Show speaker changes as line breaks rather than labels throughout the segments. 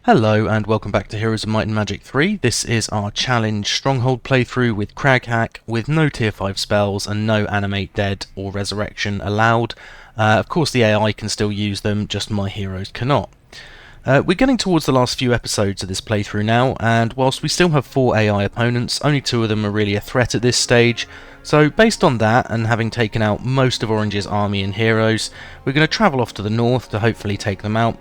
Hello and welcome back to Heroes of Might and Magic 3. This is our challenge stronghold playthrough with CragHack with no tier 5 spells and no animate dead or resurrection allowed. Of course the AI can still use them, just my heroes cannot. We're getting towards the last few episodes of this playthrough now, and whilst we still have 4 AI opponents, only 2 of them are really a threat at this stage. So based on that, and having taken out most of Orange's army and heroes, we're going to travel off to the north to hopefully take them out.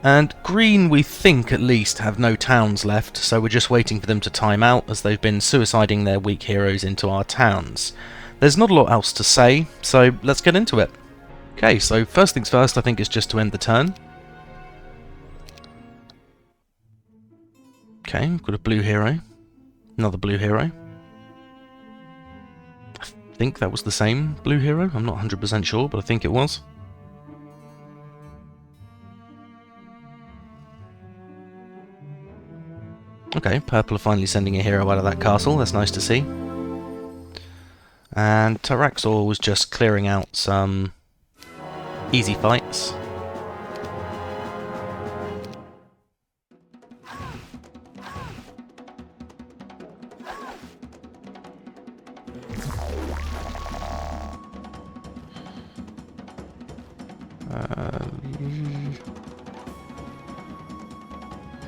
And Green, we think at least, have no towns left, so we're just waiting for them to time out as they've been suiciding their weak heroes into our towns. There's not a lot else to say, so let's get into it. Okay, so first things first, I think it's just to end the turn. Okay, we've got a blue hero. Another blue hero. I think that was the same blue hero, I'm not 100% sure, but I think it was. Okay, purple are finally sending a hero out of that castle, that's nice to see. And Taraxor was just clearing out some easy fights.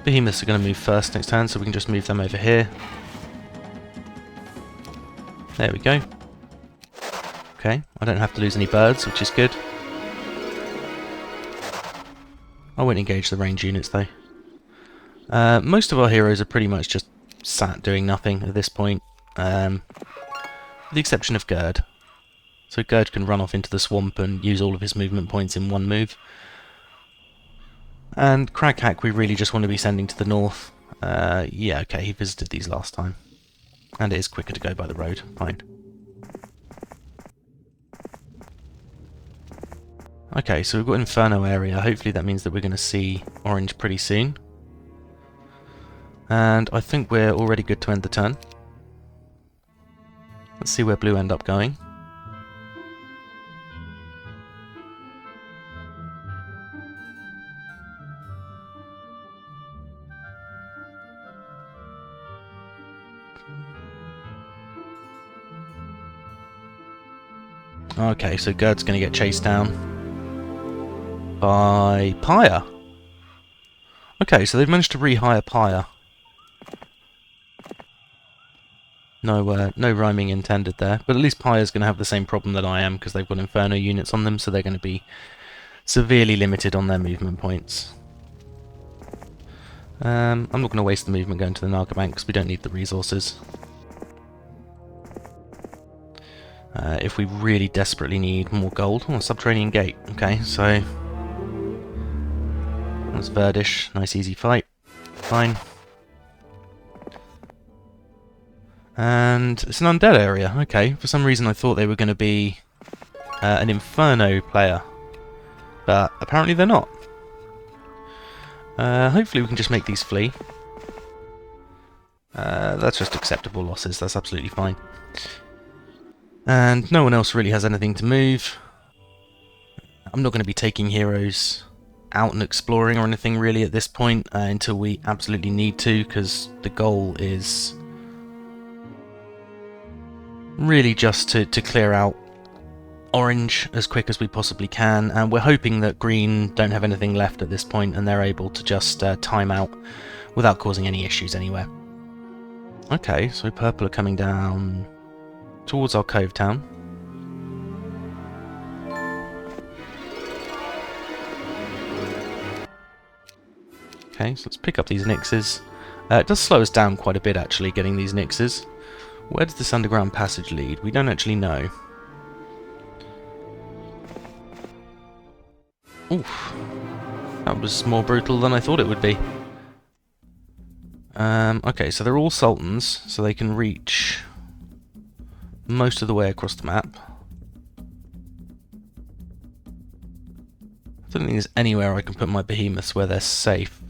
Behemoths are going to move first next turn, so we can just move them over here. There we go. Okay, I don't have to lose any birds, which is good. I won't engage the range units though. Most of our heroes are pretty much just sat doing nothing at this point, with the exception of Gerd. So Gerd can run off into the swamp and use all of his movement points in one move. And CragHack we really just want to be sending to the north. Yeah, okay, he visited these last time. And it is quicker to go by the road, fine. Okay, so we've got Inferno area, hopefully that means that we're going to see Orange pretty soon. And I think we're already good to end the turn. Let's see where Blue end up going. Okay, so Gerd's going to get chased down by Pyre. Okay, so they've managed to rehire Pyre. No rhyming intended there, but at least Pyre's going to have the same problem that I am because they've got Inferno units on them, so they're going to be severely limited on their movement points. I'm not going to waste the movement going to the Naga Bank because we don't need the resources. If we really desperately need more gold... Oh, Subterranean Gate. Okay, so... That's Verdish. Nice easy fight. Fine. And it's an undead area. Okay, for some reason I thought they were going to be an Inferno player. But apparently they're not. Hopefully we can just make these flee. That's just acceptable losses. That's absolutely fine. And no one else really has anything to move. I'm not going to be taking heroes out and exploring or anything really at this point until we absolutely need to, because the goal is really just to clear out Orange as quick as we possibly can, and we're hoping that Green don't have anything left at this point and they're able to just time out without causing any issues anywhere. Okay, so Purple are coming down towards our cove town. Okay, so let's pick up these Nixes. It does slow us down quite a bit actually, getting these Nixes. Where does this underground passage lead? We don't actually know. Oof. That was more brutal than I thought it would be. Okay, so they're all Sultans, so they can reach most of the way across the map. I don't think there's anywhere I can put my behemoths where they're safe.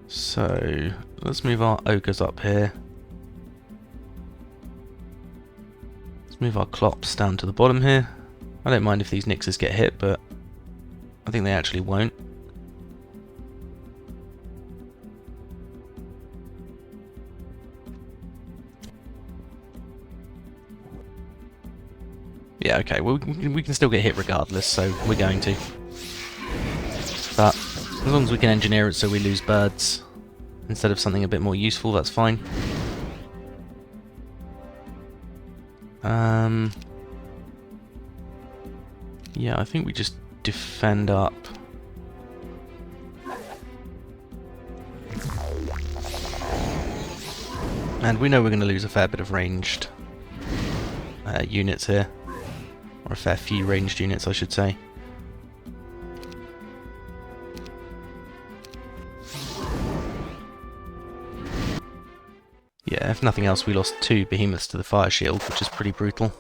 So, let's move our ogres up here. Let's move our clops down to the bottom here. I don't mind if these Nixes get hit, but I think they actually won't. Yeah, okay, well, we can still get hit regardless, so we're going to. But as long as we can engineer it so we lose birds instead of something a bit more useful, that's fine. Yeah, I think we just defend up. And we know we're going to lose a fair bit of ranged units here. Or a fair few ranged units, I should say. Yeah, if nothing else, we lost 2 behemoths to the fire shield, which is pretty brutal.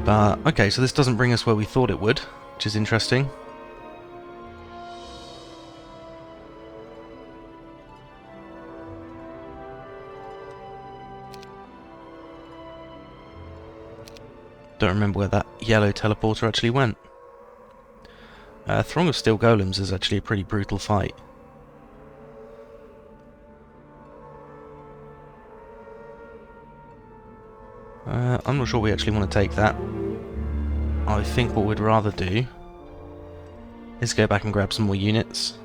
But, okay, so this doesn't bring us where we thought it would, which is interesting. Don't remember where that yellow teleporter actually went. Throng of Steel Golems is actually a pretty brutal fight. I'm not sure we actually want to take that. I think what we'd rather do is go back and grab some more units,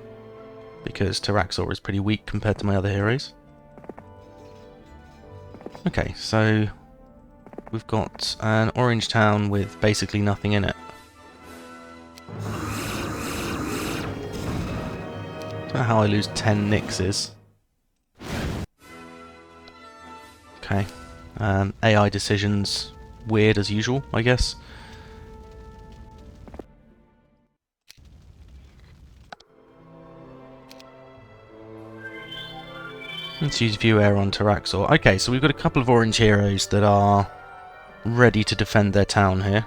because Taraxor is pretty weak compared to my other heroes. Okay, so we've got an orange town with basically nothing in it. Don't know how I lose 10 Nixes. Okay. AI decisions, weird as usual, I guess. Let's use View Air on Taraxor. Okay, so we've got a couple of orange heroes that are ready to defend their town here.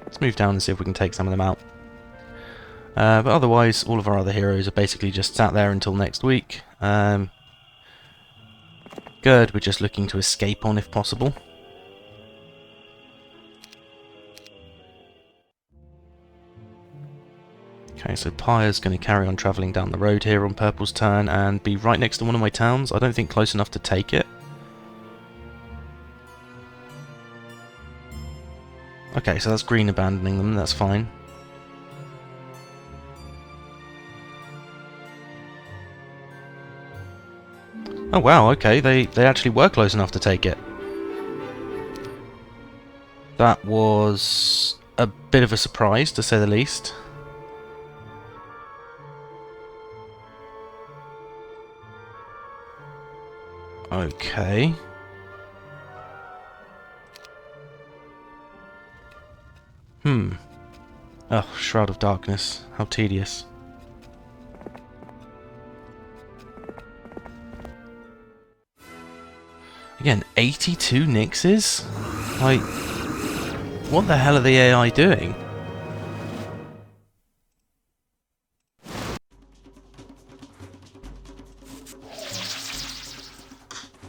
Let's move down and see if we can take some of them out. But otherwise, all of our other heroes are basically just sat there until next week. Gerd, we're just looking to escape on if possible. Okay, so Pyre's going to carry on travelling down the road here on Purple's turn and be right next to one of my towns. I don't think close enough to take it. Okay, so that's green abandoning them, that's fine. Oh wow, okay, they actually were close enough to take it. That was a bit of a surprise, to say the least. Okay. Oh, Shroud of Darkness. How tedious. Again, 82 Nixes? Like, what the hell are the AI doing?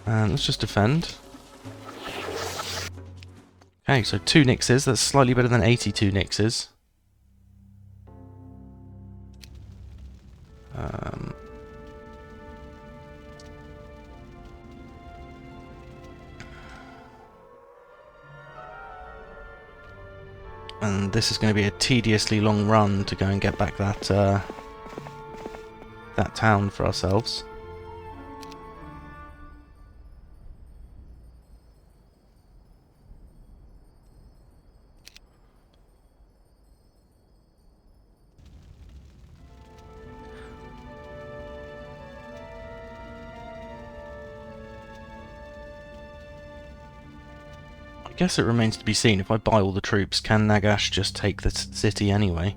Let's just defend. Okay, so 2 Nixes, that's slightly better than 82 Nixes. And this is going to be a tediously long run to go and get back that that town for ourselves. I guess it remains to be seen. If I buy all the troops, can Nagash just take the city anyway?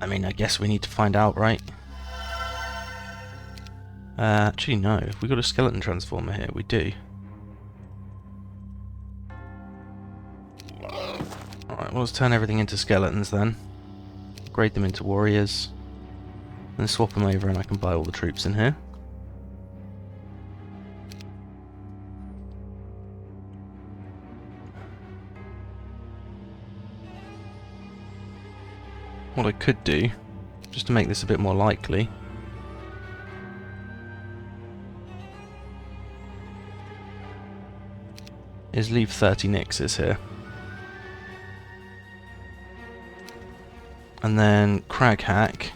I mean, I guess we need to find out, right? Actually, no. Have we got a skeleton transformer here? We do. Alright, well, let's turn everything into skeletons then. Grade them into warriors. Then swap them over and I can buy all the troops in here. What I could do, just to make this a bit more likely, is leave 30 nixes here. And then CragHack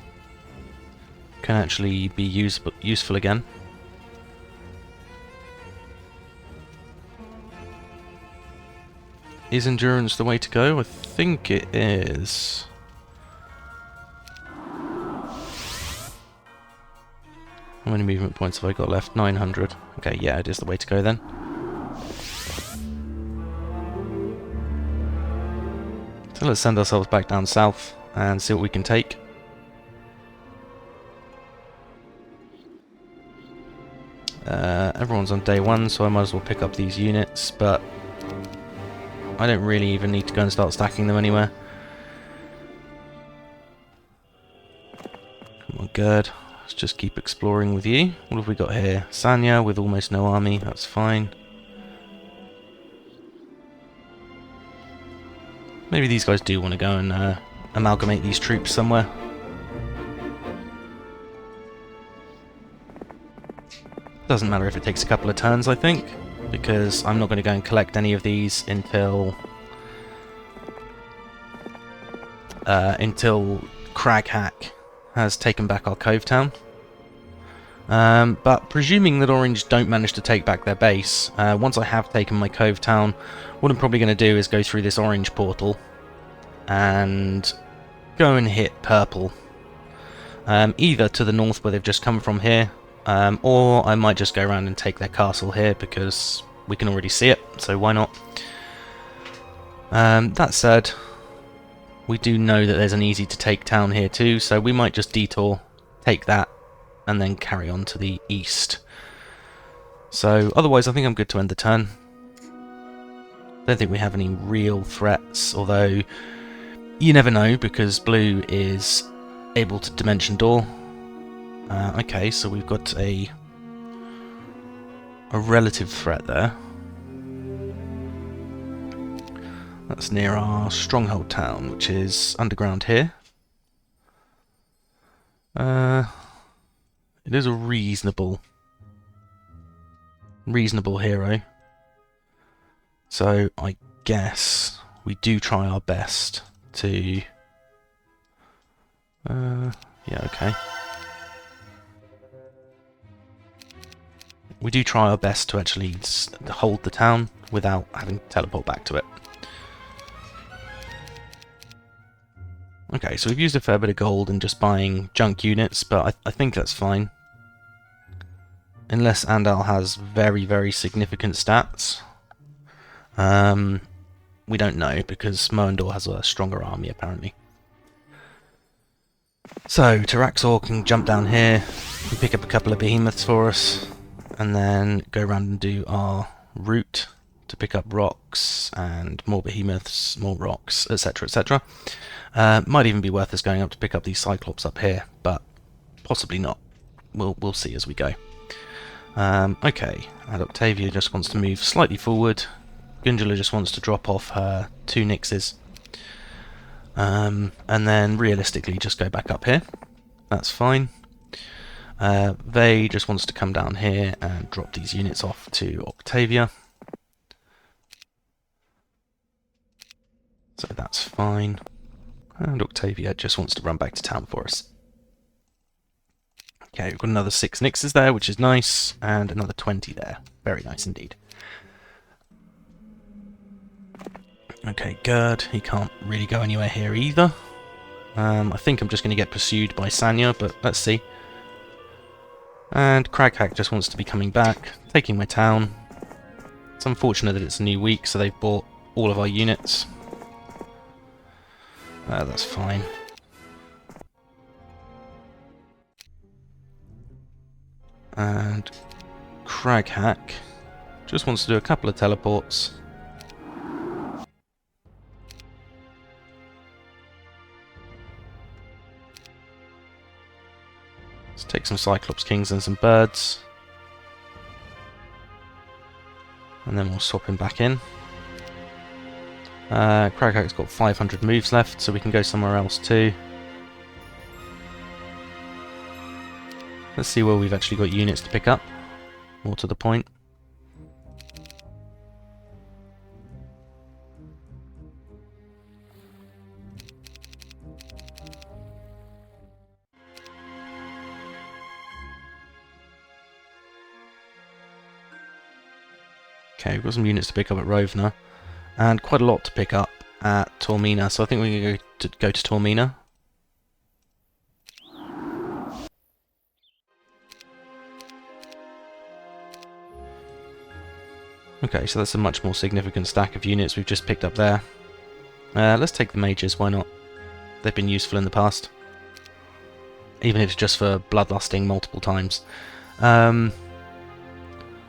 can actually be useful again. Is endurance the way to go? I think it is. How many movement points have I got left? 900. Okay, yeah, it is the way to go then. So let's send ourselves back down south and see what we can take. Everyone's on day 1, so I might as well pick up these units, but I don't really even need to go and start stacking them anywhere. Come on, good. Let's just keep exploring with you. What have we got here? Sanya with almost no army, that's fine. Maybe these guys do want to go and amalgamate these troops somewhere. Doesn't matter if it takes a couple of turns, I think, because I'm not going to go and collect any of these until CragHack has taken back our cove town. But presuming that Orange don't manage to take back their base, once I have taken my cove town, what I'm probably going to do is go through this orange portal and go and hit purple. Either to the north where they've just come from here, or I might just go around and take their castle here because we can already see it, so why not? That said, we do know that there's an easy to take town here too, so we might just detour, take that, and then carry on to the east. So otherwise I think I'm good to end the turn. Don't think we have any real threats, although you never know because blue is able to dimension door. Okay, so we've got a relative threat there. That's near our stronghold town, which is underground here. It is a reasonable hero. So I guess we do try our best to... yeah, okay. We do try our best to actually hold the town without having to teleport back to it. Okay, so we've used a fair bit of gold in just buying junk units, but I think that's fine. Unless Andal has very, very significant stats. We don't know, because Moandor has a stronger army, apparently. So, Taraxor can jump down here and pick up a couple of behemoths for us, and then go around and do our route to pick up rocks, and more behemoths, more rocks, etc, etc. Might even be worth us going up to pick up these Cyclops up here, but possibly not. We'll see as we go. Okay, and Octavia just wants to move slightly forward. Gundula just wants to drop off her 2 nixes. And then realistically just go back up here. That's fine. Vey just wants to come down here and drop these units off to Octavia. So that's fine. And Octavia just wants to run back to town for us. Okay, we've got another 6 nixes there, which is nice, and another 20 there. Very nice indeed. Okay, Gerd, he can't really go anywhere here either. I think I'm just going to get pursued by Sanya, but let's see. And CragHack just wants to be coming back, taking my town. It's unfortunate that it's a new week, so they've bought all of our units. That's fine. And CragHack just wants to do a couple of teleports. Let's take some Cyclops Kings and some birds. And then we'll swap him back in. CragHack's got 500 moves left, so we can go somewhere else too. Let's see where we've actually got units to pick up. More to the point. Okay, we've got some units to pick up at Rovna, and quite a lot to pick up at Tormina, so I think we're going to go to Tormina. Okay, so that's a much more significant stack of units we've just picked up there. Let's take the mages, why not? They've been useful in the past. Even if it's just for bloodlusting multiple times.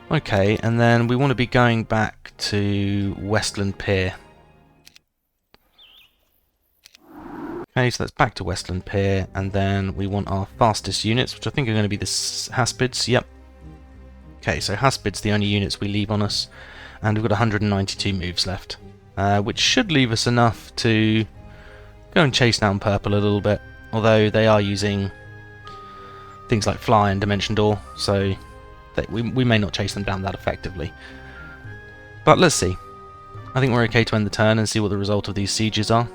Okay, and then we want to be going back to Westland Pier. Okay, so that's back to Westland Pier, and then we want our fastest units, which I think are going to be the Haspids. Yep. Okay, so Haspid's the only units we leave on us, and we've got 192 moves left, which should leave us enough to go and chase down purple a little bit, although they are using things like Fly and Dimension Door, so we may not chase them down that effectively. But let's see. I think we're okay to end the turn and see what the result of these sieges are.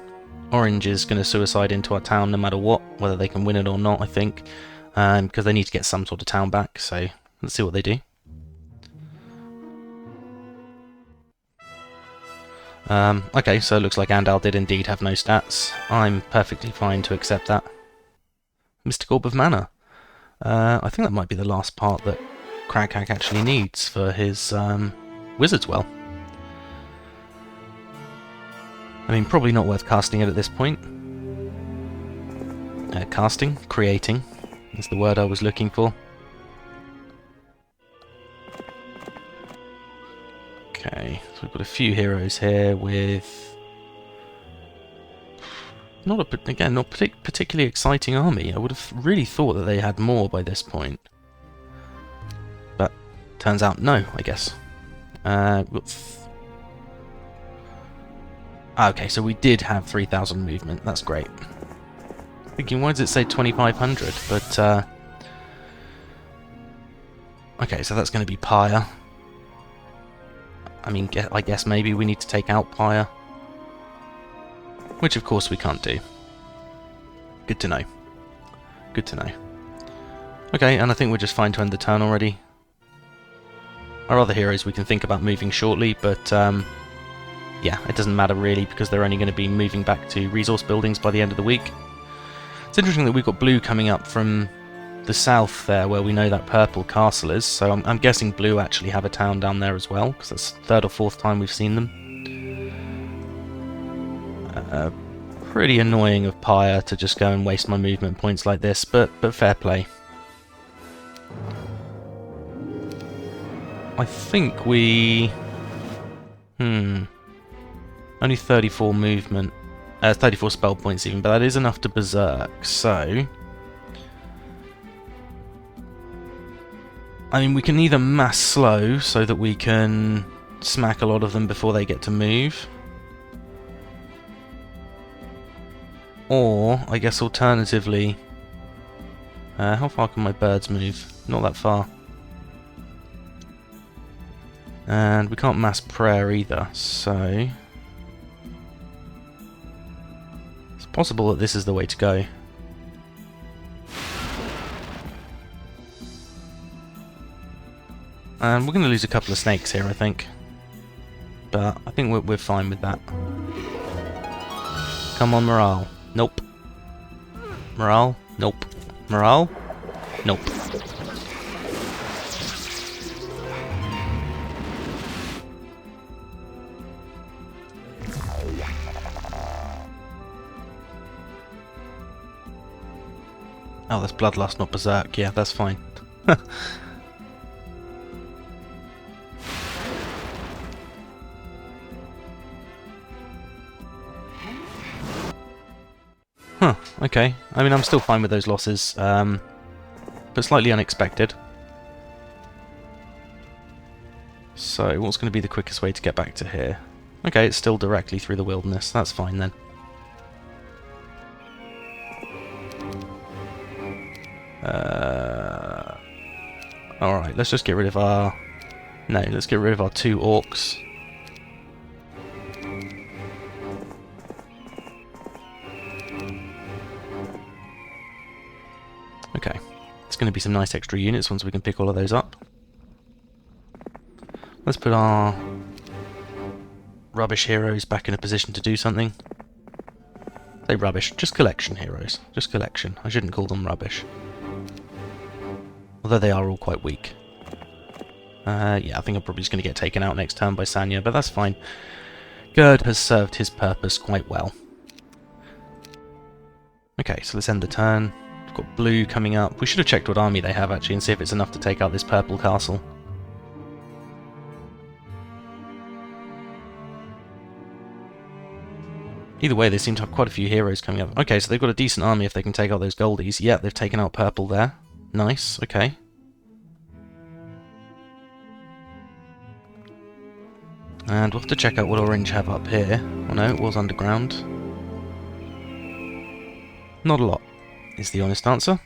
Orange is going to suicide into our town no matter what, whether they can win it or not, I think, because they need to get some sort of town back, so let's see what they do. Okay, so it looks like Andal did indeed have no stats. I'm perfectly fine to accept that. Mystic Orb of Mana. I think that might be the last part that CragHack actually needs for his Wizard's Well. I mean, probably not worth casting it at this point. Creating is the word I was looking for. Okay, so we've got a few heroes here with not particularly exciting army. I would have really thought that they had more by this point, but turns out no, I guess. Okay, so we did have 3,000 movement. That's great. Thinking, why does it say 2,500? But okay, so that's going to be Pyre. I mean, I guess maybe we need to take out Pyre, which of course we can't do. Good to know. Good to know. Okay, and I think we're just fine to end the turn already. Our other heroes we can think about moving shortly, but yeah, it doesn't matter really because they're only going to be moving back to resource buildings by the end of the week. It's interesting that we've got blue coming up from the south there where we know that purple castle is, so I'm guessing blue actually have a town down there as well, because that's the third or fourth time we've seen them. Pretty annoying of Pyre to just go and waste my movement points like this, but fair play. I think we... only 34 movement, 34 spell points even, but that is enough to Berserk, so... I mean, we can either mass slow so that we can smack a lot of them before they get to move, or, I guess alternatively... how far can my birds move? Not that far. And we can't mass prayer either, so... it's possible that this is the way to go. And we're going to lose a couple of snakes here, I think. But I think we're fine with that. Come on, morale. Nope. Morale? Nope. Morale? Nope. Oh, that's Bloodlust, not Berserk. Yeah, that's fine. Huh, okay. I mean, I'm still fine with those losses, but slightly unexpected. So, what's going to be the quickest way to get back to here? Okay, it's still directly through the wilderness. That's fine then. Alright, let's just get rid of our... No, let's get rid of our 2 orcs. Okay, it's going to be some nice extra units once we can pick all of those up. Let's put our rubbish heroes back in a position to do something. Say rubbish, just collection heroes. Just collection. I shouldn't call them rubbish. Although they are all quite weak. Yeah, I think I'm probably just going to get taken out next turn by Sanya, but that's fine. Gerd has served his purpose quite well. Okay, so let's end the turn. We've got blue coming up. We should have checked what army they have, actually, and see if it's enough to take out this purple castle. Either way, they seem to have quite a few heroes coming up. Okay, so they've got a decent army if they can take out those goldies. Yeah, they've taken out purple there. Nice, okay. And we'll have to check out what orange have up here. Oh no, it was underground. Not a lot, is the honest answer.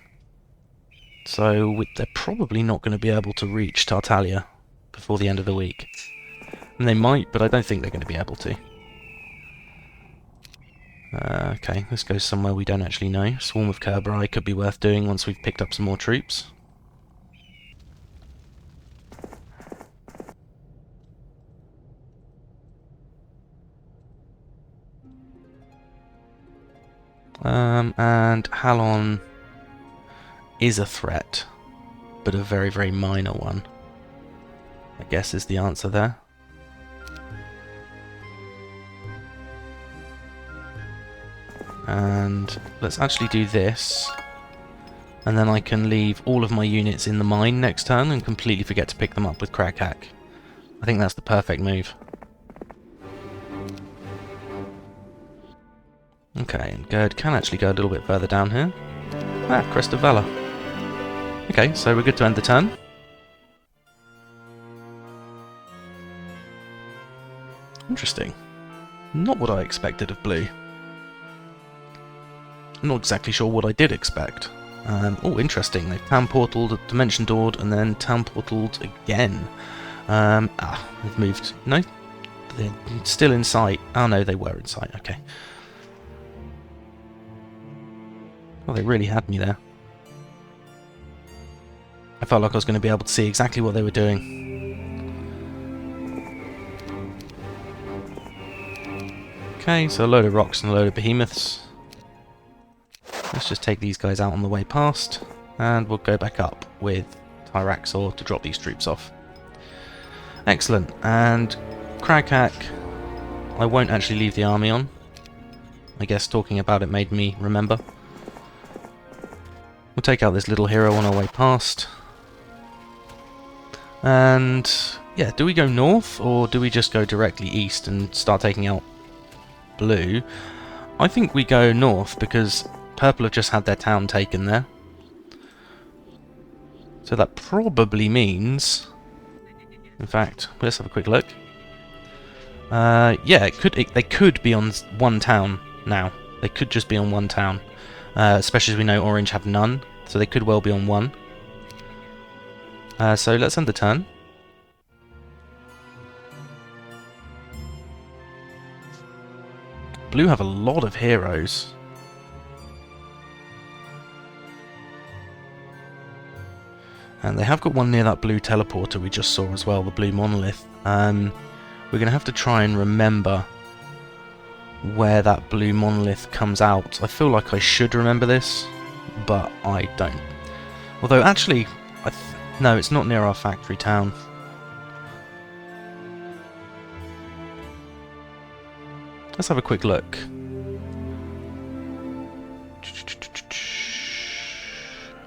So they're probably not going to be able to reach Tartaglia before the end of the week. And they might, but I don't think they're going to be able to. Okay, let's go somewhere we don't actually know. Swarm of Kerberai could be worth doing once we've picked up some more troops. And Halon is a threat, but a very, very minor one, I guess is the answer there. And let's actually do this, and then I can leave all of my units in the mine next turn and completely forget to pick them up with CragHack. I think that's the perfect move. Okay, and Gerd can actually go a little bit further down here. Ah, Crest of Valor. Okay, so we're good to end the turn. Interesting. Not what I expected of blue. I'm not exactly sure what I did expect. Oh, interesting. They've town portaled, dimension doored, and then town portaled again. They've moved. No, they're still in sight. Oh no, they were in sight. Okay. Well, they really had me there. I felt like I was going to be able to see exactly what they were doing. Okay, so a load of rocks and a load of behemoths. Let's just take these guys out on the way past, and we'll go back up with Tyraxor to drop these troops off. Excellent, and CragHack, I won't actually leave the army on. I guess talking about it made me remember. We'll take out this little hero on our way past. And yeah, do we go north, or do we just go directly east and start taking out blue? I think we go north, because purple have just had their town taken there. So that probably means... In fact, let's have a quick look. Yeah, they could be on one town now. They could just be on one town. Especially as we know orange have none, so they could well be on one. So let's end the turn. Blue have a lot of heroes. And they have got one near that blue teleporter we just saw as well, the blue monolith. We're going to have to try and remember where that blue monolith comes out. I feel like I should remember this, but I don't. Although actually, no, it's not near our factory town. Let's have a quick look.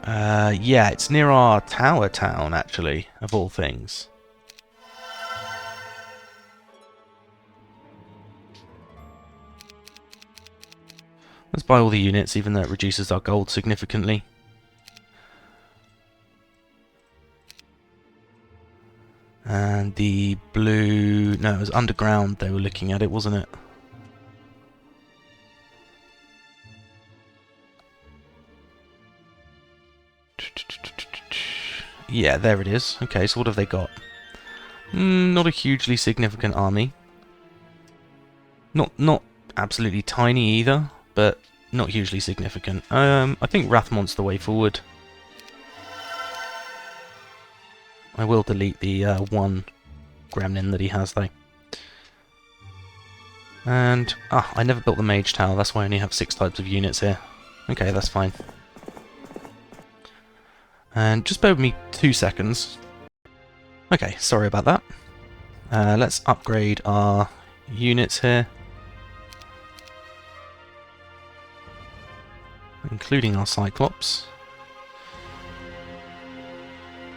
Yeah, it's near our tower town, actually, of all things. Let's buy all the units, even though it reduces our gold significantly. And the blue... no, it was underground they were looking at it, wasn't it? Yeah, there it is. Okay, so what have they got? Not a hugely significant army. Not absolutely tiny either, but not hugely significant. I think Rathmont's the way forward. I will delete the one gremlin that he has, though. And, I never built the Mage Tower, that's why I only have 6 types of units here. Okay, that's fine. And just bear with me 2 seconds. Okay, sorry about that. Let's upgrade our units here. Including our Cyclops.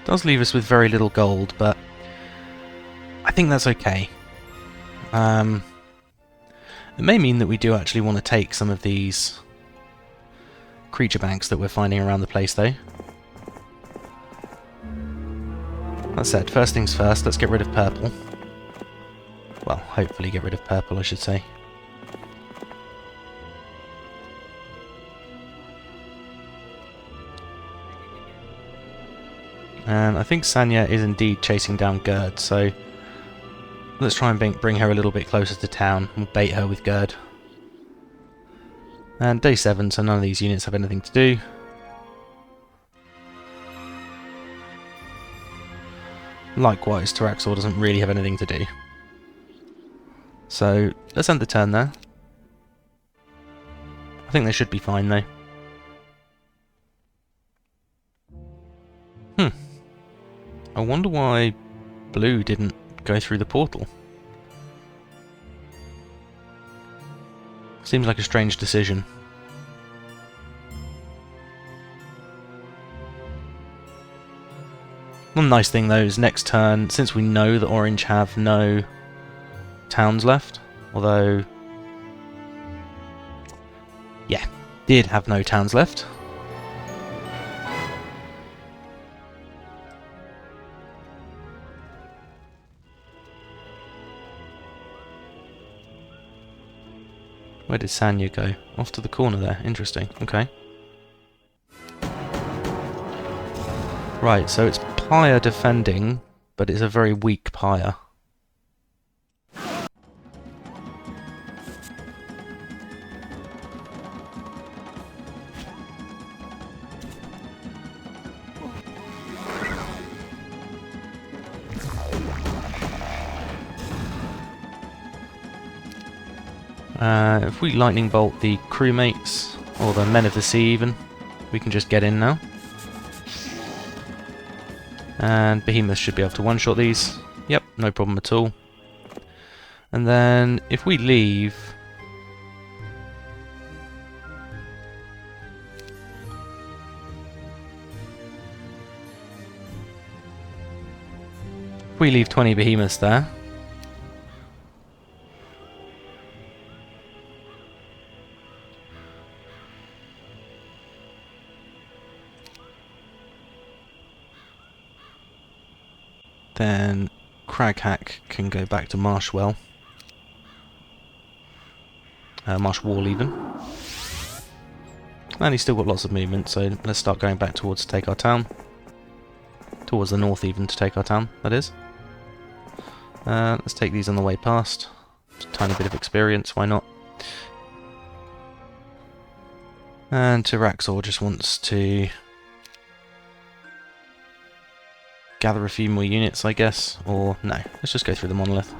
Does leave us with very little gold, but I think that's okay. It may mean that we do actually want to take some of these creature banks that we're finding around the place, though. That said, first things first, let's get rid of purple. Well, hopefully get rid of purple, I should say. And I think Sanya is indeed chasing down Gerd, so let's try and bring her a little bit closer to town. We'll bait her with Gerd. And day 7, so none of these units have anything to do. Likewise, Taraxor doesn't really have anything to do. So, let's end the turn there. I think they should be fine, though. I wonder why blue didn't go through the portal. Seems like a strange decision. One nice thing though is next turn, since we know that orange have no towns left, although... yeah, did have no towns left. Where did Sanya go? Off to the corner there. Interesting. Okay. Right, so it's Pyre defending, but it's a very weak Pyre. If we lightning bolt the crewmates, or the men of the sea even, we can just get in now. And Behemoth should be able to one-shot these. Yep, no problem at all. And then, if we leave... if we leave 20 Behemoths there... then CragHack can go back to Marshwell. Marshwall even. And he's still got lots of movement, so let's start going back towards to take our town. Towards the north even to take our town, that is. Let's take these on the way past. Just a tiny bit of experience, why not? And Taraxor just wants to gather a few more units, I guess, or no, let's just go through the monolith.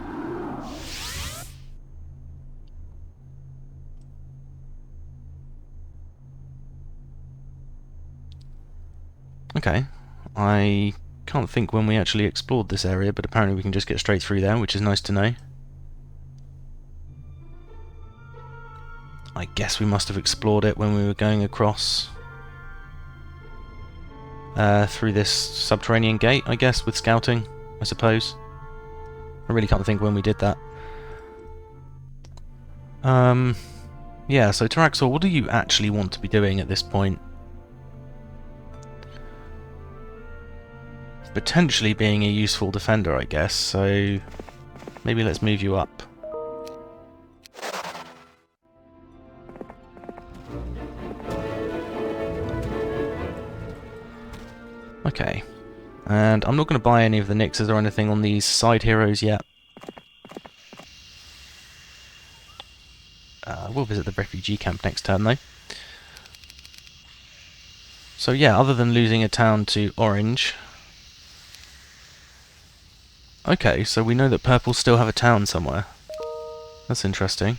Okay, I can't think when we actually explored this area, but apparently we can just get straight through there, which is nice to know. I guess we must have explored it when we were going across through this subterranean gate, I guess, with scouting, I suppose. I really can't think when we did that. Yeah, so Taraxor, what do you actually want to be doing at this point? Potentially being a useful defender, I guess, so maybe let's move you up. Okay, and I'm not going to buy any of the Nixes or anything on these side heroes yet. We'll visit the refugee camp next turn though. So yeah, other than losing a town to orange... Okay, so we know that purple still have a town somewhere. That's interesting.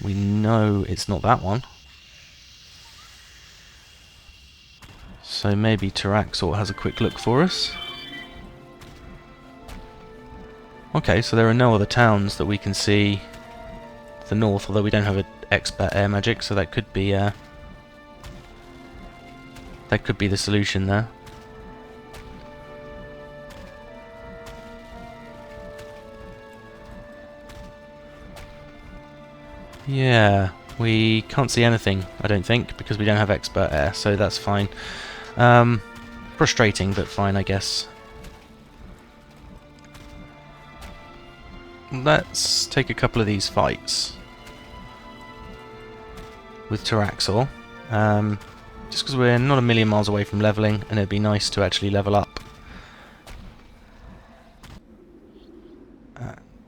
We know it's not that one. So maybe Taraxor has a quick look for us. Okay, so there are no other towns that we can see to the north, although we don't have an expert air magic, so that could be the solution there. Yeah, we can't see anything, I don't think, because we don't have expert air, so that's fine. Frustrating, but fine, I guess. Let's take a couple of these fights with Taraxor, just because we're not a million miles away from leveling, and it'd be nice to actually level up.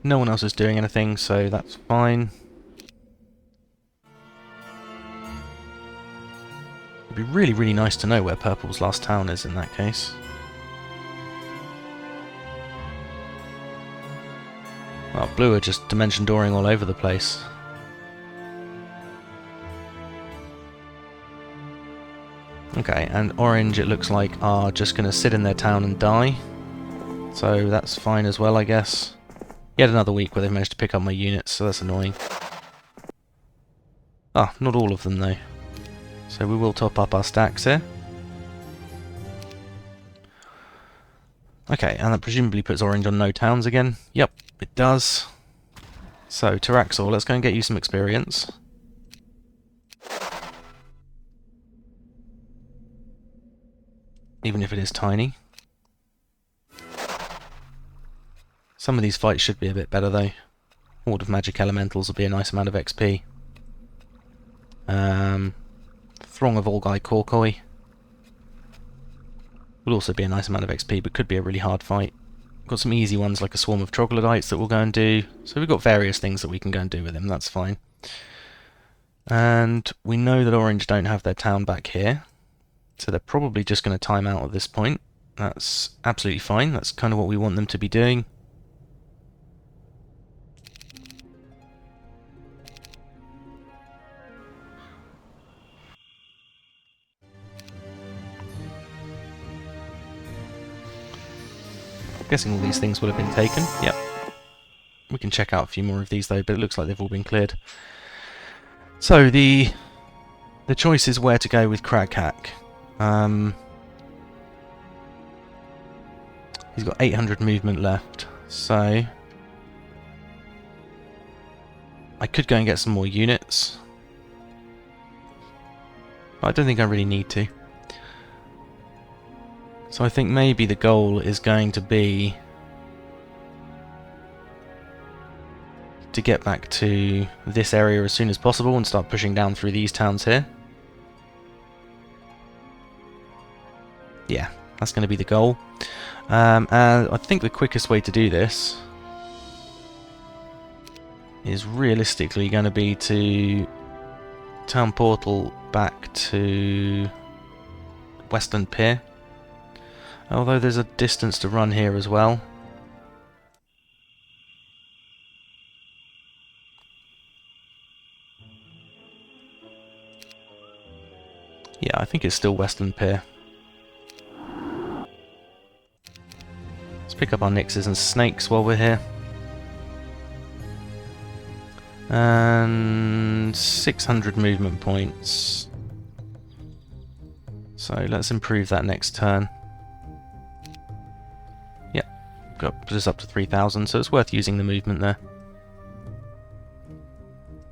No one else is doing anything, so that's fine. It'd be really, really nice to know where purple's last town is in that case. Well, blue are just dimension dooring all over the place. Okay, and orange, it looks like, are just going to sit in their town and die. So that's fine as well, I guess. Yet another week where they've managed to pick up my units, so that's annoying. Ah, not all of them though. So we will top up our stacks here. Okay, and that presumably puts orange on no towns again. Yep, it does. So, Taraxor, let's go and get you some experience. Even if it is tiny. Some of these fights should be a bit better though. Horde of Magic Elementals will be a nice amount of XP. Throng of Olgai Korkoi would also be a nice amount of XP, but could be a really hard fight. We've got some easy ones like a Swarm of Troglodytes that we'll go and do. So we've got various things that we can go and do with him, that's fine. And we know that orange don't have their town back here. So they're probably just going to time out at this point. That's absolutely fine, that's kind of what we want them to be doing. Guessing all these things will have been taken. Yep. We can check out a few more of these though, but it looks like they've all been cleared. So the choice is where to go with CragHack. He's got 800 movement left, so I could go and get some more units. But I don't think I really need to. So I think maybe the goal is going to be to get back to this area as soon as possible and start pushing down through these towns here. Yeah, that's going to be the goal. And I think the quickest way to do this is realistically going to be to town portal back to Western Pier. Although there's a distance to run here as well. Yeah, I think it's still Western Pier. Let's pick up our Nixes and Snakes while we're here. And 600 movement points. So let's improve that next turn. Yep, Put us up to 3,000, so it's worth using the movement there.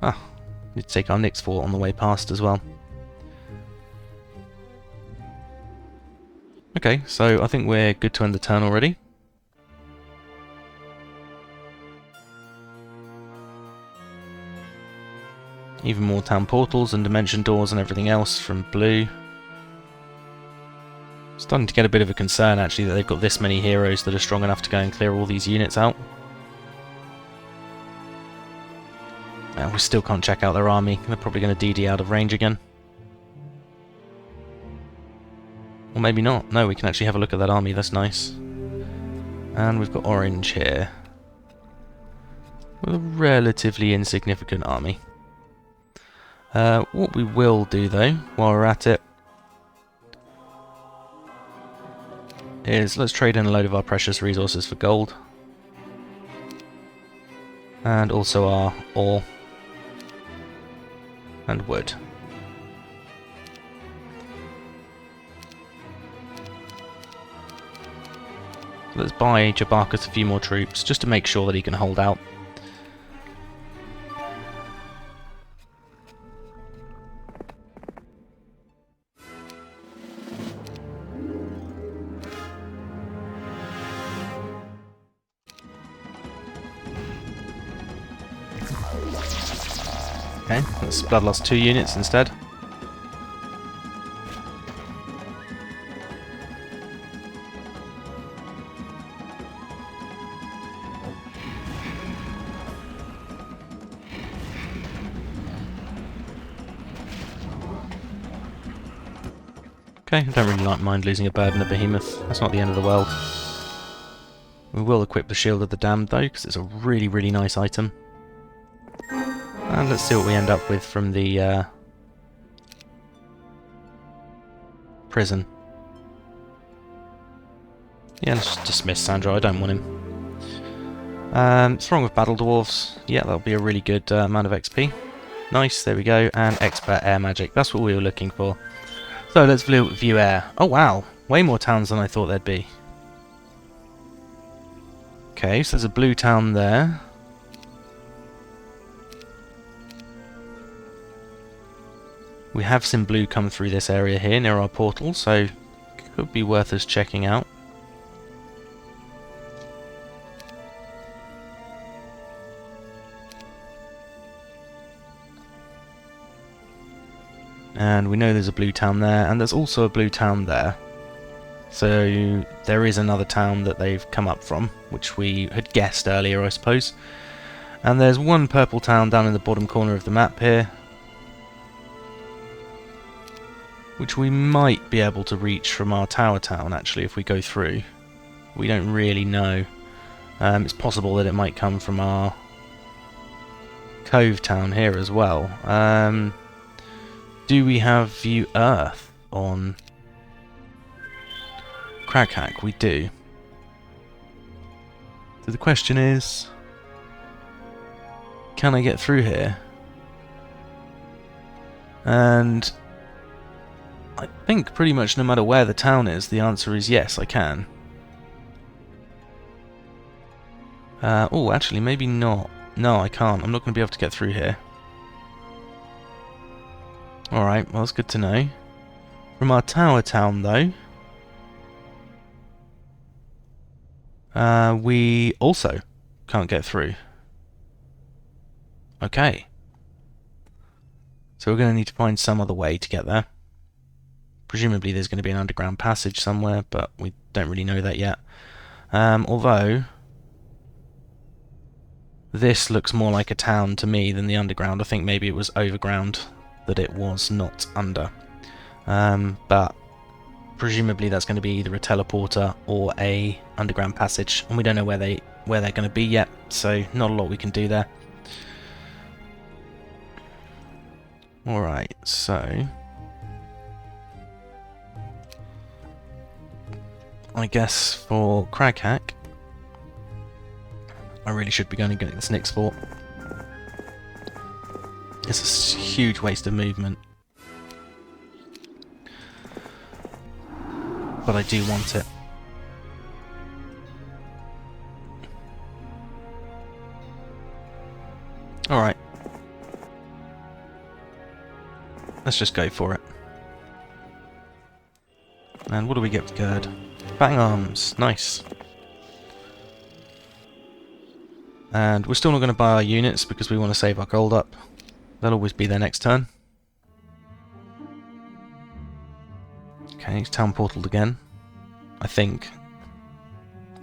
Ah, need to take our Nyx fort on the way past as well. Okay, so I think we're good to end the turn already. Even more town portals and dimension doors and everything else from blue. Starting to get a bit of a concern actually that they've got this many heroes that are strong enough to go and clear all these units out. We still can't check out their army. They're probably going to DD out of range again. Or maybe not. No, we can actually have a look at that army. That's nice. And we've got orange here. With a relatively insignificant army. What we will do though, while we're at it, is let's trade in a load of our precious resources for gold. And also our ore. And wood. Let's buy Jabarkus a few more troops, just to make sure that he can hold out. Okay, let's bloodlust 2 units instead. Okay, I don't really mind losing a bird and a behemoth. That's not the end of the world. We will equip the Shield of the Damned though, because it's a really, really nice item. And let's see what we end up with from the prison. Yeah, let's just dismiss Sandro, I don't want him. What's wrong with Battle Dwarves? Yeah, that'll be a really good amount of XP. Nice, there we go, and Expert Air Magic, that's what we were looking for. So let's view air. Oh wow, way more towns than I thought there'd be. Okay, so there's a blue town there. We have seen blue come through this area here near our portal, so could be worth us checking out. And we know there's a blue town there, and there's also a blue town there. So there is another town that they've come up from, which we had guessed earlier, I suppose. And there's one purple town down in the bottom corner of the map here, which we might be able to reach from our tower town, actually, if we go through. We don't really know. It's possible that it might come from our cove town here as well. Do we have View Earth on CragHack? We do. So the question is, can I get through here? And I think pretty much no matter where the town is, the answer is yes, I can. Oh, actually, maybe not. No, I can't. I'm not going to be able to get through here. Alright, well, that's good to know. From our tower town, though, we also can't get through. Okay. So we're going to need to find some other way to get there. Presumably there's going to be an underground passage somewhere, but we don't really know that yet. Although this looks more like a town to me than the underground. I think maybe it was overground that it was not under. But presumably that's going to be either a teleporter or a underground passage, and we don't know where they're going to be yet, so not a lot we can do there. Alright, so I guess for CragHack I really should be going to get this Nyx fort. It's a huge waste of movement, but I do want it. let's just go for it. And what do we get with Gerd? Bang arms, nice. And we're still not going to buy our units because we want to save our gold up. They'll always be there next turn. Okay, he's town portaled again, I think.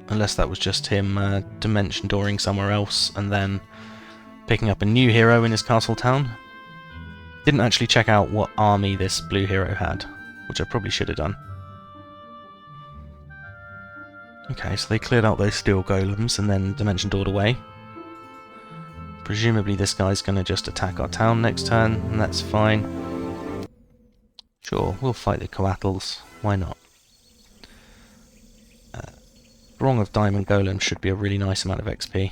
Unless that was just him dimension dooring somewhere else and then picking up a new hero in his castle town. Didn't actually check out what army this blue hero had, which I probably should have done. Okay, so they cleared out those steel golems and then dimension doored away. Presumably this guy's going to just attack our town next turn, and that's fine. Sure, we'll fight the coatls. Why not? Throng of diamond golems should be a really nice amount of XP.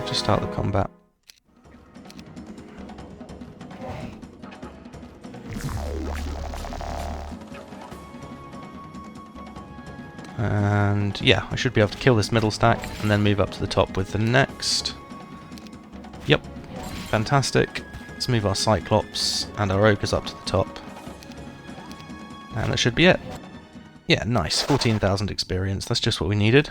Just start the combat. And yeah, I should be able to kill this middle stack and then move up to the top with the next. Yep, fantastic. Let's move our Cyclops and our Ogres up to the top. And that should be it. Yeah, nice. 14,000 experience. That's just what we needed.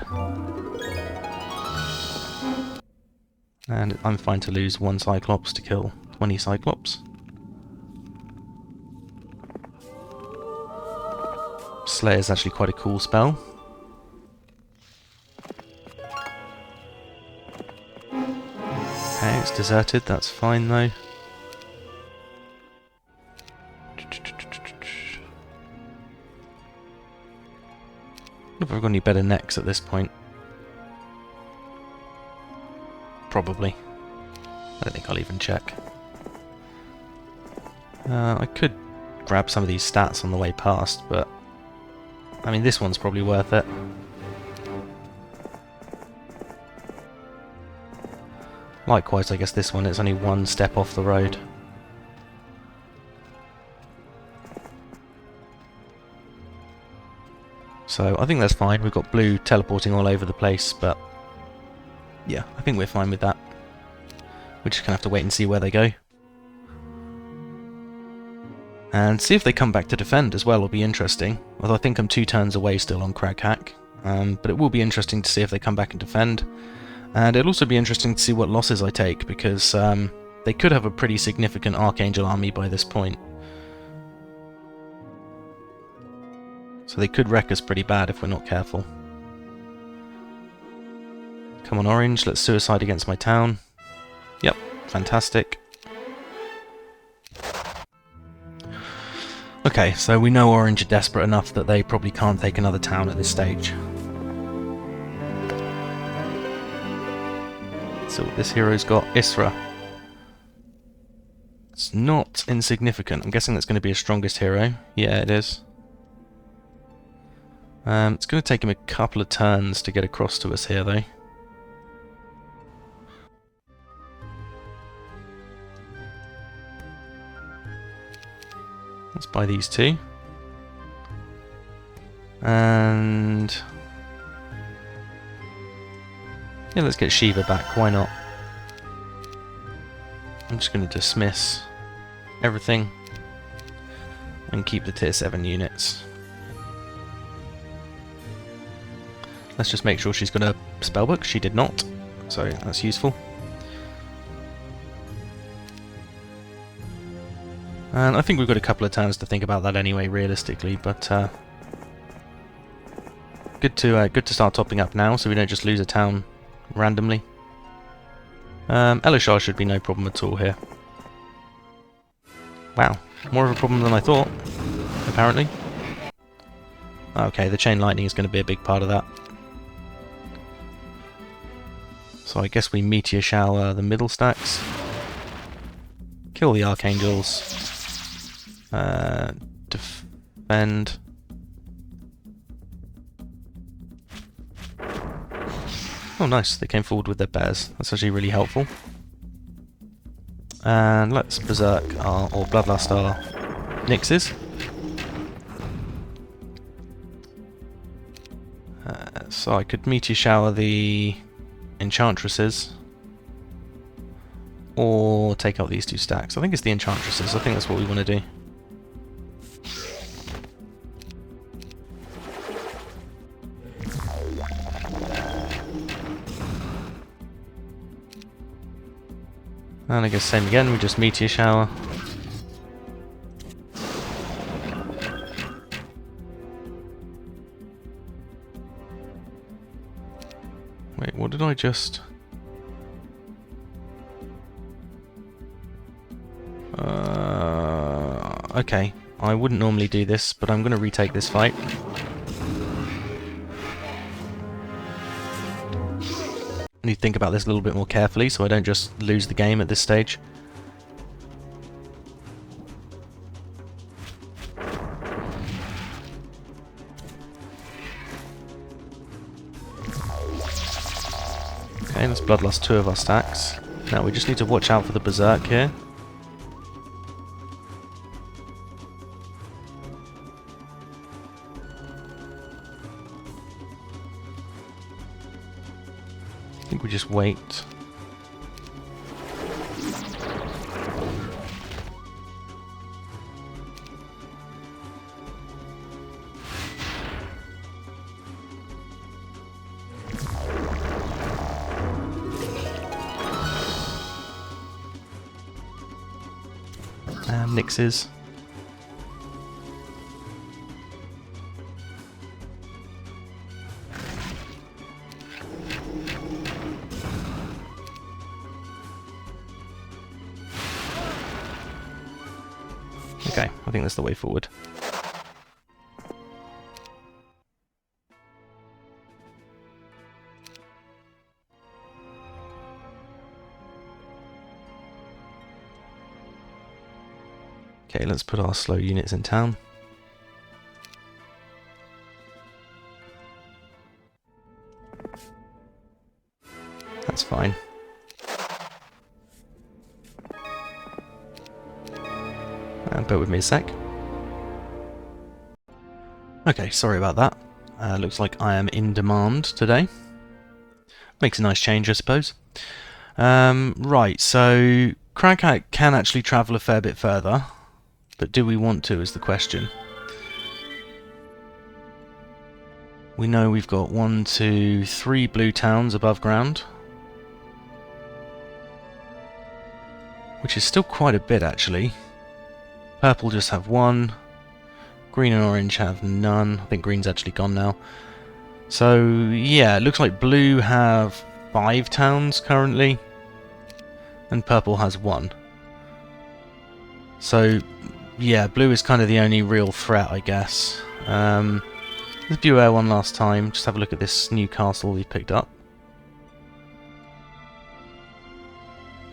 And I'm fine to lose one Cyclops to kill 20 Cyclops. Slayer is actually quite a cool spell. Okay, it's deserted. That's fine though. I wonder if I've got any better necks at this point. Probably. I don't think I'll even check. I could grab some of these stats on the way past, but I mean this one's probably worth it. Likewise, I guess this one is only one step off the road. So I think that's fine. We've got blue teleporting all over the place, but yeah, I think we're fine with that. We're just going to have to wait and see where they go. And see if they come back to defend as well will be interesting. Although I think I'm 2 turns away still on CragHack. But it will be interesting to see if they come back and defend. And it'll also be interesting to see what losses I take, because they could have a pretty significant Archangel army by this point. So they could wreck us pretty bad if we're not careful. Come on, Orange, let's suicide against my town. Yep, fantastic. Okay, so we know Orange are desperate enough that they probably can't take another town at this stage. So this hero's got Isra. It's not insignificant. I'm guessing that's going to be his strongest hero. Yeah, it is. It's going to take him a couple of turns to get across to us here, though. Let's buy these 2. And yeah, let's get Shiva back, why not? I'm just going to dismiss everything and keep the tier 7 units. Let's just make sure she's got a spellbook. She did not, so that's useful. And I think we've got a couple of turns to think about that anyway, realistically, but good to start topping up now, so we don't just lose a town randomly. Elishar should be no problem at all here. Wow, more of a problem than I thought, apparently. Okay, the chain lightning is going to be a big part of that. So I guess we meteor shower the middle stacks. Kill the archangels. Defend. Oh nice, they came forward with their bears. That's actually really helpful. And let's Berserk or Bloodlust our Nixes. So I could meteor shower the Enchantresses. or take out these 2 stacks? I think it's the enchantresses. I think that's what we want to do. And I guess same again, we just meteor shower. Wait, what did I just... Okay, I wouldn't normally do this, but I'm going to retake this fight. I need to think about this a little bit more carefully so I don't just lose the game at this stage. Okay, let's bloodlust 2 of our stacks. Now we just need to watch out for the Berserk here. I think we just wait. And Nixes. Okay, I think that's the way forward. Okay, let's put our slow units in town. That's fine. And bear with me a sec. Okay, sorry about that. Looks like I am in demand today. Makes a nice change, I suppose. Right, so CragHack can actually travel a fair bit further, but do we want to is the question. We know we've got 1, 2, 3 blue towns above ground, which is still quite a bit actually. Purple just have 1, green and orange have none. I think green's actually gone now. So yeah, it looks like blue have 5 towns currently, and purple has 1. So yeah, blue is kind of the only real threat, I guess. Let's view Air 1 last time, just have a look at this new castle we picked up.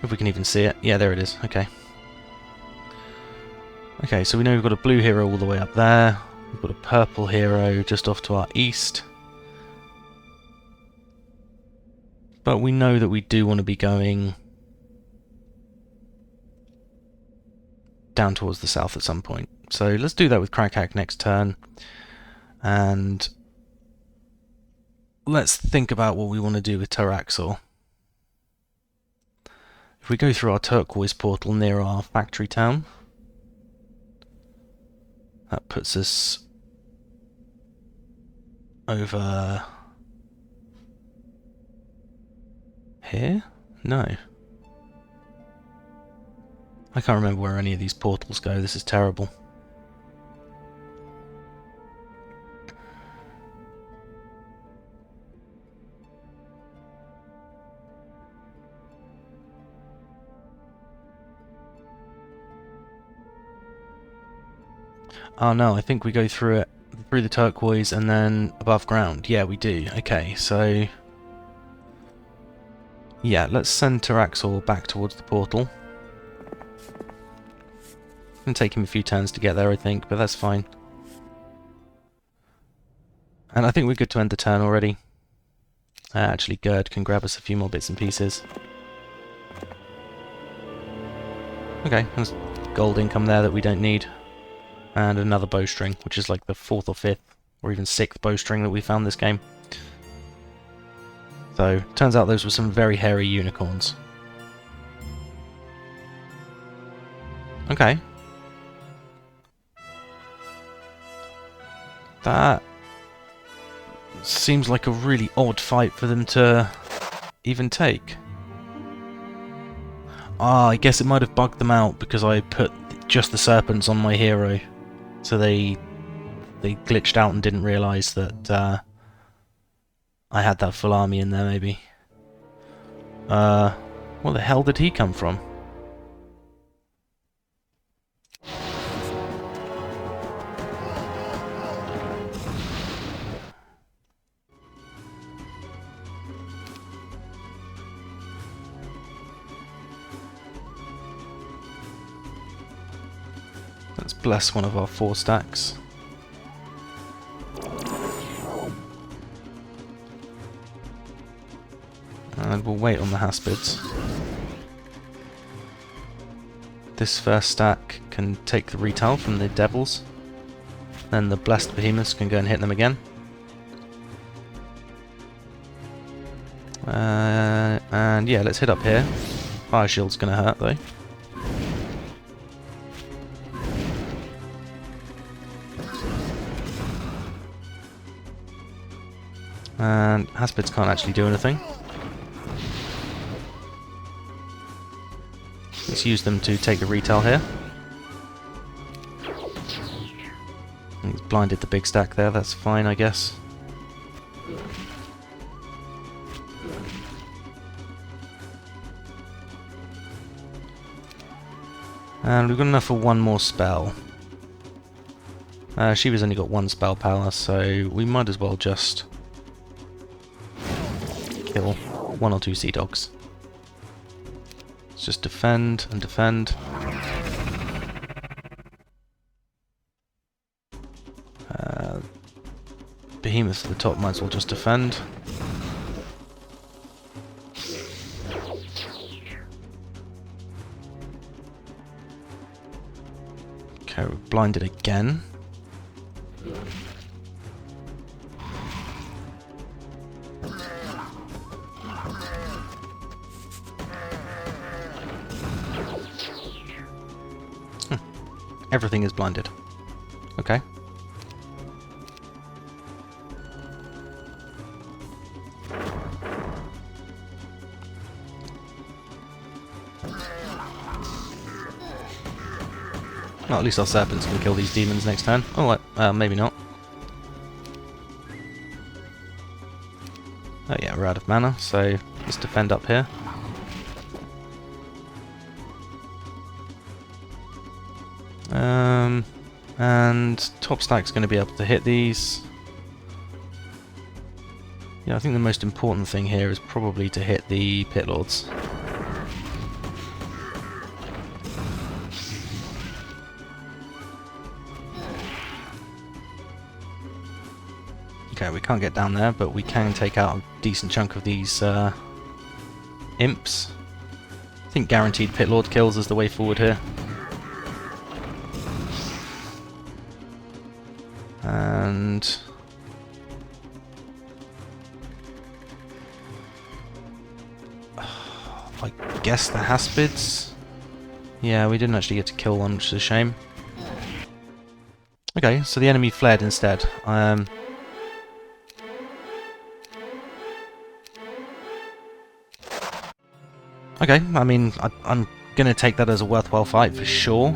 If we can even see it. Yeah, there it is. Okay. Okay, so we know we've got a blue hero all the way up there. We've got a purple hero just off to our east. But we know that we do want to be going down towards the south at some point. So let's do that with CragHack next turn. And let's think about what we want to do with Taraxor. If we go through our turquoise portal near our factory town, that puts us over here? No. I can't remember where any of these portals go, this is terrible. Oh no, I think we go through it, through the turquoise and then above ground. Yeah, we do. Okay, so yeah, let's send Taraxor back towards the portal. It's going to take him a few turns to get there, I think, but that's fine. And I think we're good to end the turn already. Actually, Gerd can grab us a few more bits and pieces. Okay, there's gold income there that we don't need. And another bowstring, which is like the 4th or 5th, or even 6th bowstring that we found this game. So, turns out those were some very hairy unicorns. Okay. That seems like a really odd fight for them to even take. Ah, I guess it might have bugged them out because I put just the serpents on my hero. So they glitched out and didn't realise that I had that full army in there, maybe. Where the hell did he come from? Let's bless one of our 4 stacks. And we'll wait on the Haspids. This first stack can take the retail from the devils. Then the blessed behemoths can go and hit them again. And yeah, let's hit up here. Fire shield's gonna hurt though. And Haspids can't actually do anything. Let's use them to take the retail here. He's blinded the big stack there, that's fine I guess. And we've got enough for one more spell. Shiva's only got 1 spell power, so we might as well just kill 1 or 2 sea dogs. Let's just defend and defend. Behemoth at the top might as well just defend. Okay, we're blinded again. Everything is blinded. Okay. Well, at least our serpents can kill these demons next turn. Oh, maybe not. Oh yeah, we're out of mana, so let's defend up here. And top stack's going to be able to hit these. Yeah, I think the most important thing here is probably to hit the pit lords. Okay, we can't get down there, but we can take out a decent chunk of these imps. I think guaranteed pit lord kills is the way forward here. And I guess the Haspids. Yeah, we didn't actually get to kill one, which is a shame. Okay, so the enemy fled instead. Okay, I mean, I'm going to take that as a worthwhile fight for sure.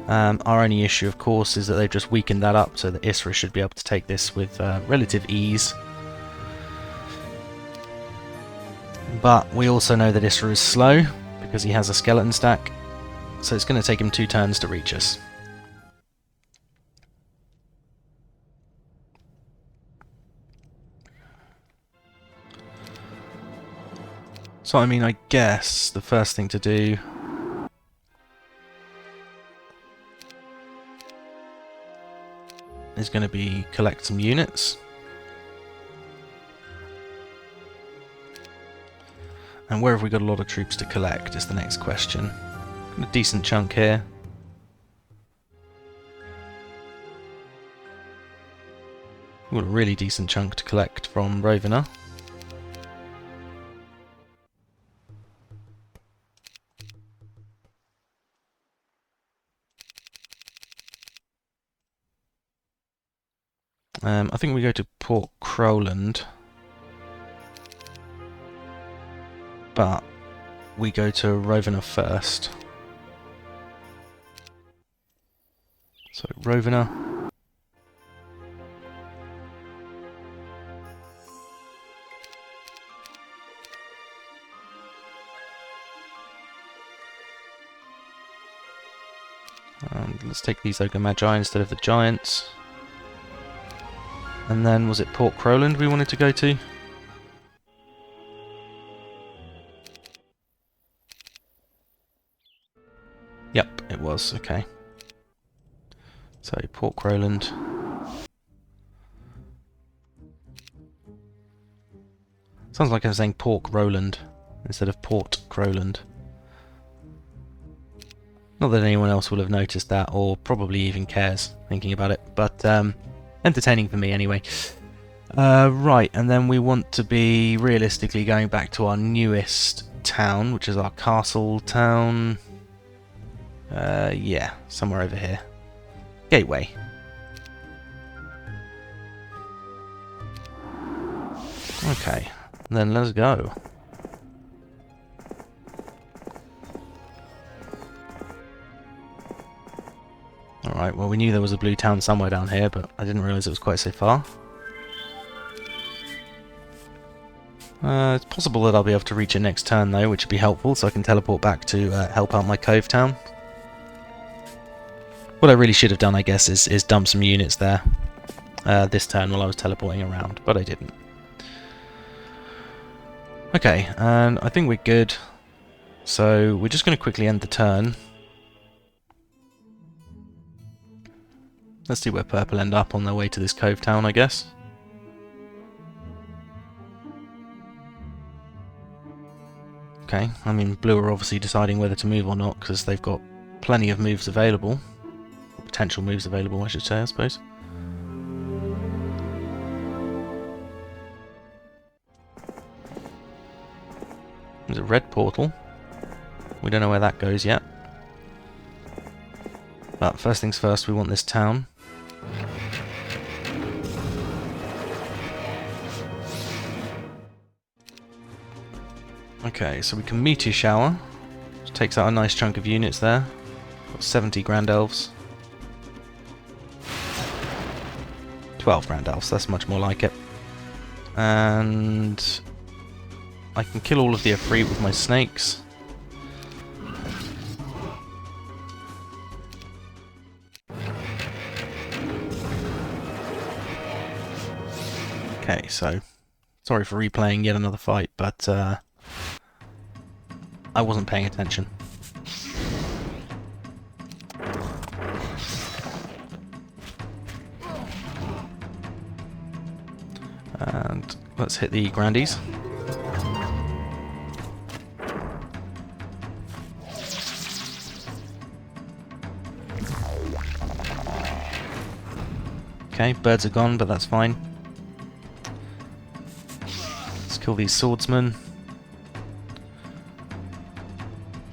Our only issue, of course, is that they've just weakened that up, so that Isra should be able to take this with relative ease. But we also know that Isra is slow, because he has a skeleton stack, so it's going to take him 2 turns to reach us. So, I mean, I guess the first thing to do is going to be collect some units. And where have we got a lot of troops to collect is the next question. Got a decent chunk here. We've got a really decent chunk to collect from Rovina. I think we go to Port Crowland, but we go to Rovena first. So Rovena. And let's take these Ogre Magi instead of the Giants. And then was it Port Crowland we wanted to go to? Yep, it was, okay. So Port Crowland. Sounds like I'm saying Pork Roland instead of Port Crowland. Not that anyone else will have noticed that, or probably even cares, thinking about it, but entertaining for me anyway. Right, and then we want to be realistically going back to our newest town, which is our castle town. Yeah, somewhere over here. Gateway. Okay, then let's go. Alright, well we knew there was a blue town somewhere down here, but I didn't realise it was quite so far. It's possible that I'll be able to reach it next turn though, which would be helpful, so I can teleport back to help out my cove town. What I really should have done, I guess, is dump some units there this turn while I was teleporting around, but I didn't. Okay, and I think we're good. So we're just going to quickly end the turn. Let's see where purple end up on their way to this cove town, I guess. Okay, I mean blue are obviously deciding whether to move or not because they've got plenty of moves available. Or potential moves available, I should say, I suppose. There's a red portal. We don't know where that goes yet. But first things first, we want this town. Okay, so we can Meteor Shower, which takes out a nice chunk of units there. Got 70 Grand Elves. 12 Grand Elves, that's much more like it. And I can kill all of the Efreet with my snakes. Okay, so sorry for replaying yet another fight, but I wasn't paying attention. And let's hit the Grandies. Okay, birds are gone, but that's fine. Let's kill these swordsmen.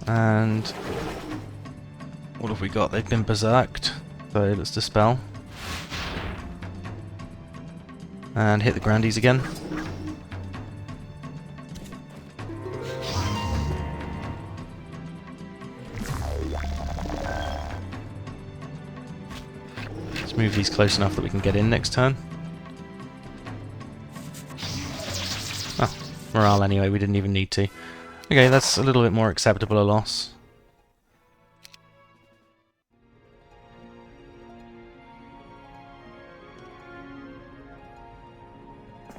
And what have we got? They've been berserked, so let's dispel. And hit the Grandies again. Let's move these close enough that we can get in next turn. Oh, morale anyway, we didn't even need to. Okay, that's a little bit more acceptable a loss.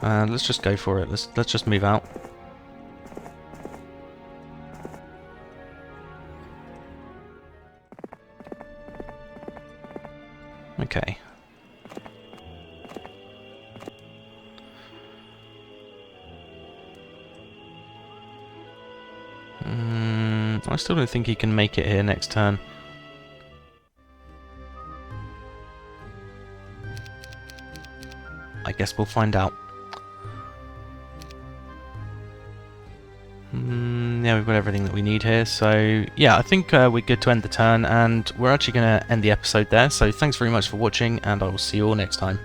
And let's just go for it. Let's just move out. Okay. I still don't think he can make it here next turn. I guess we'll find out. Yeah, we've got everything that we need here, so yeah, I think we're good to end the turn, and we're actually going to end the episode there, so thanks very much for watching, and I will see you all next time.